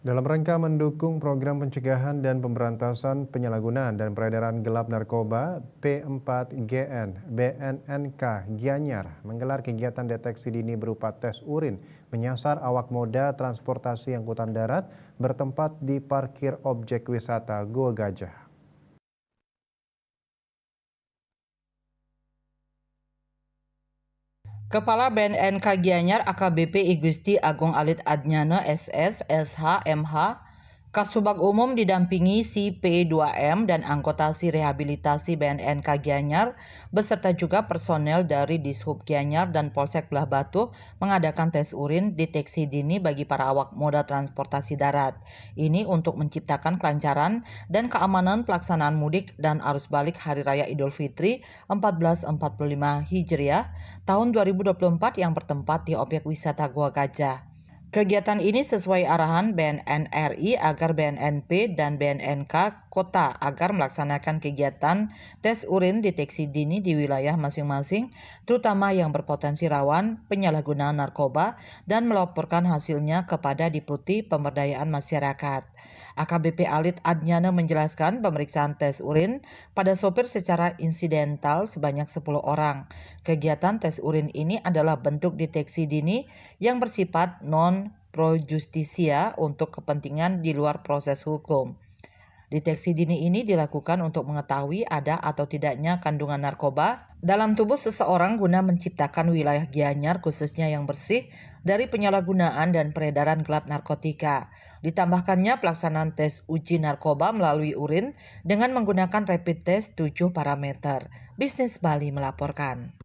Dalam rangka mendukung program pencegahan dan pemberantasan penyalahgunaan dan peredaran gelap narkoba, P4GN BNNK Gianyar menggelar kegiatan deteksi dini berupa tes urin menyasar awak moda transportasi angkutan darat bertempat di parkir objek wisata Gua Gajah. Kepala BNN Gianyar AKBP Igusti Agung Alit Adnyana SS, SH, MH, Kasubag Umum didampingi si P2M dan anggota si rehabilitasi BNN Gianyar beserta juga personel dari Dishub Gianyar dan Polsek Belah Batu mengadakan tes urin deteksi dini bagi para awak moda transportasi darat. Ini untuk menciptakan kelancaran dan keamanan pelaksanaan mudik dan arus balik Hari Raya Idul Fitri 1445 Hijriah tahun 2024 yang bertempat di objek wisata Gua Gajah. Kegiatan ini sesuai arahan BNN RI agar BNNP dan BNNK Kota agar melaksanakan kegiatan tes urin deteksi dini di wilayah masing-masing, terutama yang berpotensi rawan penyalahgunaan narkoba dan melaporkan hasilnya kepada Deputi Pemberdayaan Masyarakat. AKBP Alit Adnyana menjelaskan pemeriksaan tes urin pada sopir secara insidental sebanyak 10 orang. Kegiatan tes urin ini adalah bentuk deteksi dini yang bersifat non-pro justisia untuk kepentingan di luar proses hukum. Deteksi dini ini dilakukan untuk mengetahui ada atau tidaknya kandungan narkoba dalam tubuh seseorang guna menciptakan wilayah Gianyar khususnya yang bersih dari penyalahgunaan dan peredaran gelap narkotika. Ditambahkannya pelaksanaan tes uji narkoba melalui urin dengan menggunakan rapid test 7 parameter. Bisnis Bali melaporkan.